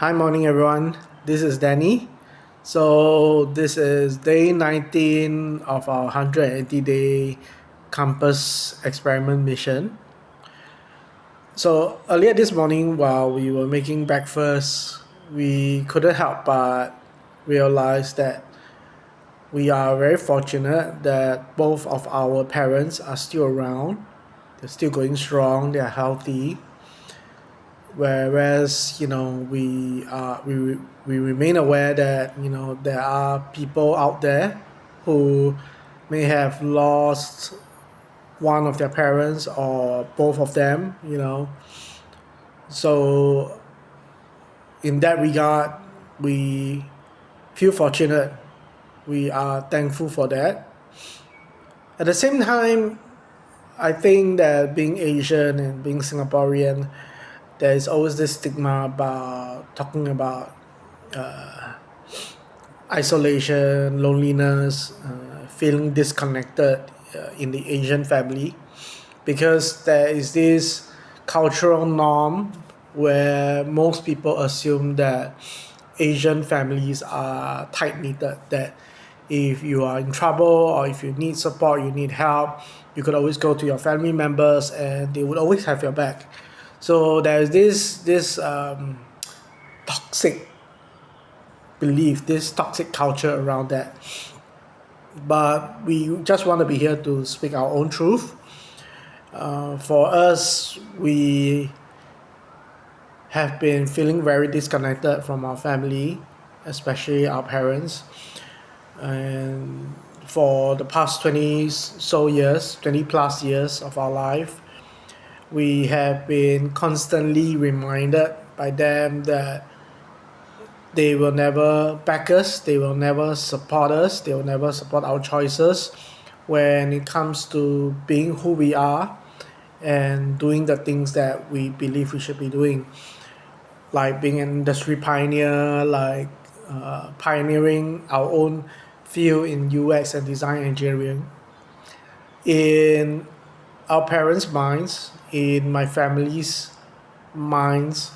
Hi, morning everyone. This is Danny. So this is day 19 of our 180-day campus experiment mission. So earlier this morning, while we were making breakfast, we couldn't help but realize that we are very fortunate that both of our parents are still around. They're still going strong. They're healthy. Whereas we remain aware that there are people out there who may have lost one of their parents or both of them. So in that regard, we feel fortunate. We are thankful for that. At the same time, I think that being Asian and being Singaporean, there is always this stigma about talking about isolation, loneliness, feeling disconnected in the Asian family, because there is this cultural norm where most people assume that Asian families are tight-knitted, that if you are in trouble or if you need support, you need help, you could always go to your family members and they would always have your back. So there's this toxic belief, this toxic culture around that. But we just want to be here to speak our own truth. For us, we have been feeling very disconnected from our family, especially our parents. And for the past 20 plus years of our life, we have been constantly reminded by them that they will never back us, they will never support us, they will never support our choices when it comes to being who we are and doing the things that we believe we should be doing, like being an industry pioneer, like pioneering our own field in UX and design engineering. In our parents' minds, in my family's minds,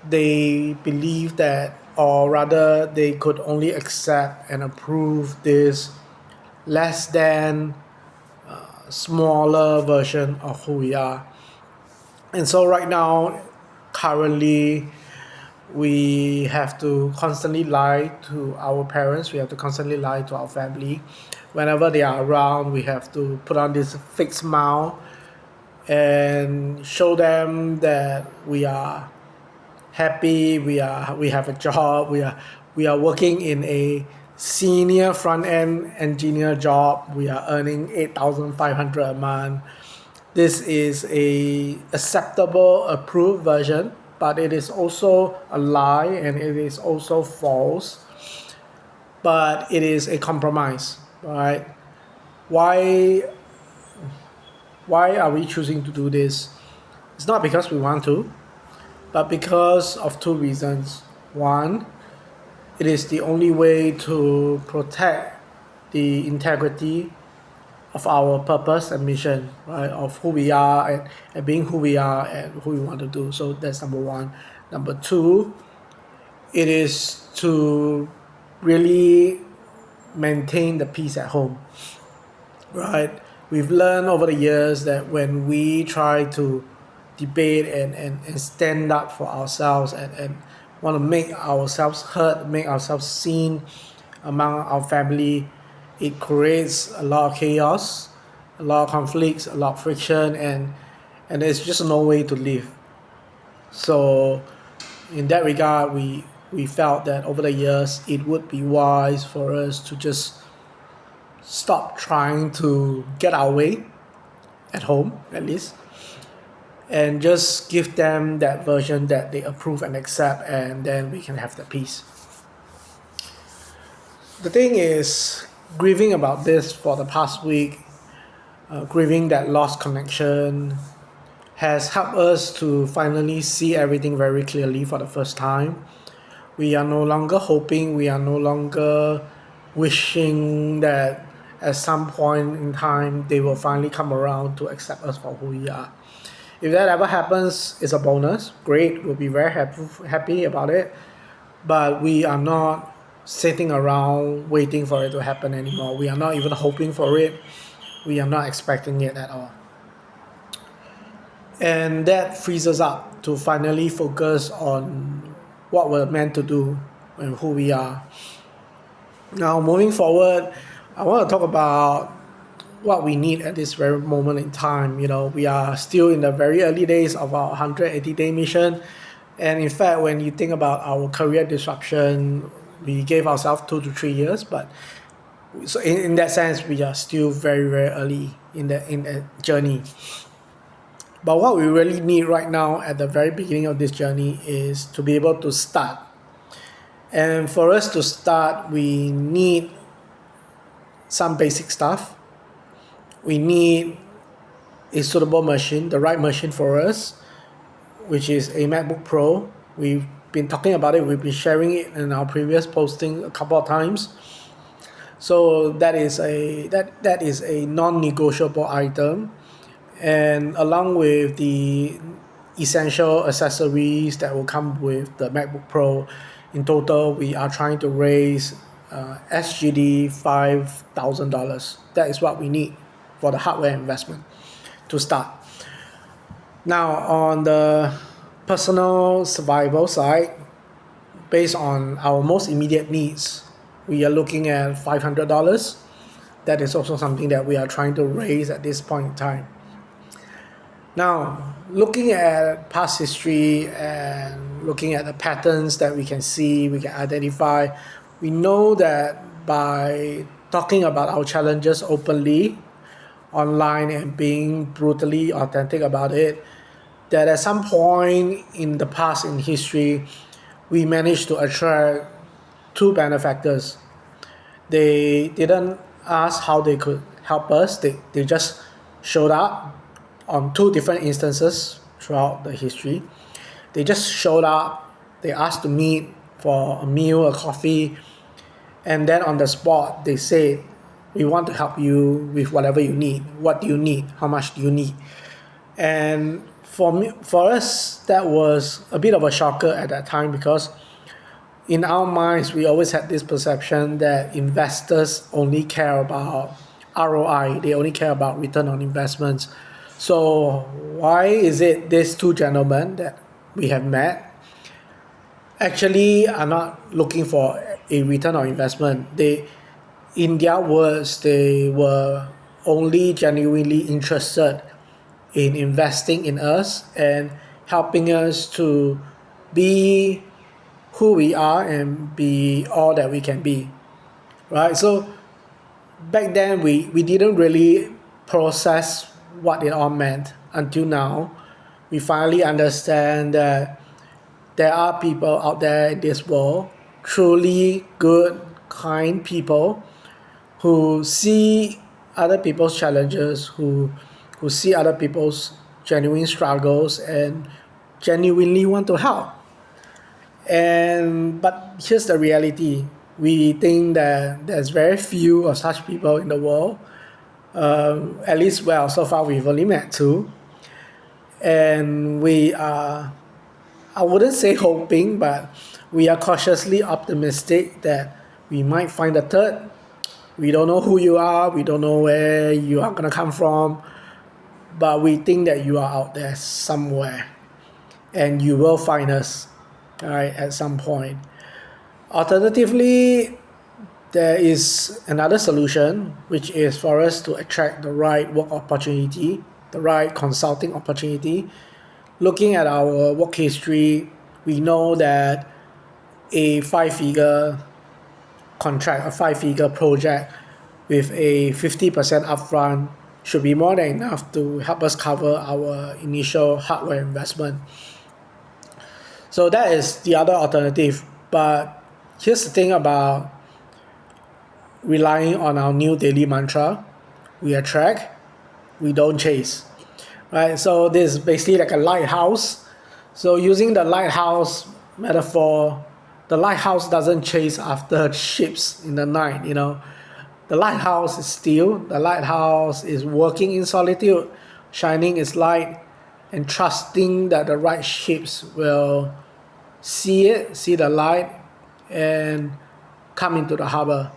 they believe that, or rather they could only accept and approve this less than smaller version of who we are. And so right now, currently, we have to constantly lie to our parents, we have to constantly lie to our family. Whenever they are around, we have to put on this fake smile and show them that we are happy, we have a job, we are working in a senior front-end engineer job, we are earning 8,500 a month. This is a acceptable, approved version, but it is also a lie and it is also false. But it is a compromise, right? Why are we choosing to do this? It's not because we want to, but because of two reasons. One, it is the only way to protect the integrity of our purpose and mission, right? Of who we are and being who we are and who we want to do. So that's number one. Number two, it is to really maintain the peace at home, right? We've learned over the years that when we try to debate and stand up for ourselves and want to make ourselves heard, make ourselves seen among our family, it creates a lot of chaos, a lot of conflicts, a lot of friction, and there's just no way to live. So in that regard, we felt that over the years it would be wise for us to just stop trying to get our way at home, at least, and just give them that version that they approve and accept, and then we can have the peace. The thing is, grieving about this for the past week, grieving that lost connection, has helped us to finally see everything very clearly for the first time. We are no longer hoping, we are no longer wishing that at some point in time they will finally come around to accept us for who we are. If that ever happens, it's a bonus. Great, we'll be very happy about it. But we are not sitting around waiting for it to happen anymore. We are not even hoping for it. We are not expecting it at all. And that frees us up to finally focus on what we're meant to do and who we are. Now, moving forward, I want to talk about what we need at this very moment in time. We are still in the very early days of our 180-day mission. And in fact, when you think about our career disruption, we gave ourselves 2 to 3 years. But so in that sense, we are still very, very early in the journey. But what we really need right now at the very beginning of this journey is to be able to start. And for us to start, we need some basic stuff. We need a suitable machine, the right machine for us, which is a MacBook Pro. We've been talking about it. We've been sharing it in our previous posting a couple of times. So that is a non-negotiable item. And along with the essential accessories that will come with the MacBook Pro, in total, we are trying to raise SGD $5,000. That is what we need for the hardware investment to start. Now, on the personal survival side, based on our most immediate needs, we are looking at $500. That is also something that we are trying to raise at this point in time. Now, looking at past history and looking at the patterns that we can see, we can identify, we know that by talking about our challenges openly, online, and being brutally authentic about it, that at some point in the past in history, we managed to attract 2 benefactors. They didn't ask how they could help us. They just showed up on 2 different instances throughout the history. They just showed up, they asked to meet for a meal, a coffee, and then on the spot they said, we want to help you with whatever you need. What do you need? How much do you need? And for us, that was a bit of a shocker at that time, because in our minds, we always had this perception that investors only care about ROI. They only care about return on investments. So why is it these 2 gentlemen that we have met actually are not looking for a return on investment? In their words, they were only genuinely interested in investing in us and helping us to be who we are and be all that we can be, right? So back then, we didn't really process what it all meant until now. We finally understand that there are people out there in this world, truly good, kind people, who see other people's challenges, who see other people's genuine struggles and genuinely want to help. But here's the reality. We think that there's very few of such people in the world. At least, well, so far we've only met 2. And we are, I wouldn't say hoping, but we are cautiously optimistic that we might find a 3rd. We don't know who you are. We don't know where you are going to come from. But we think that you are out there somewhere. And you will find us, right, at some point. Alternatively, there is another solution, which is for us to attract the right work opportunity, the right consulting opportunity. Looking at our work history, we know that a 5-figure contract, a 5-figure project with a 50% upfront should be more than enough to help us cover our initial hardware investment. So that is the other alternative. But here's the thing about relying on our new daily mantra: we attract, we don't chase. Right? So this is basically like a lighthouse. So using the lighthouse metaphor, the lighthouse doesn't chase after ships in the night, The lighthouse is still, the lighthouse is working in solitude, shining its light and trusting that the right ships will see the light, and come into the harbor,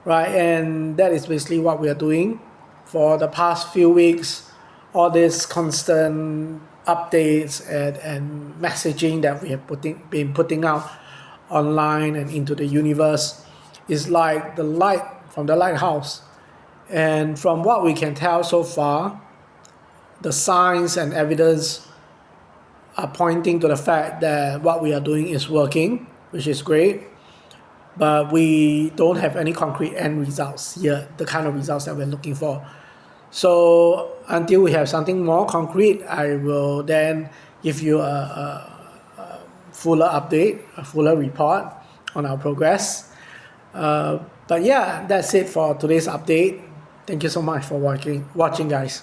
right? And that is basically what we are doing for the past few weeks. All these constant updates and messaging that we have been putting out online and into the universe is like the light from the lighthouse. And from what we can tell so far, the signs and evidence are pointing to the fact that what we are doing is working, which is great. But we don't have any concrete end results yet, the kind of results that we're looking for. So until we have something more concrete, I will then give you a fuller update, a fuller report on our progress. But yeah, that's it for today's update. Thank you so much for watching guys.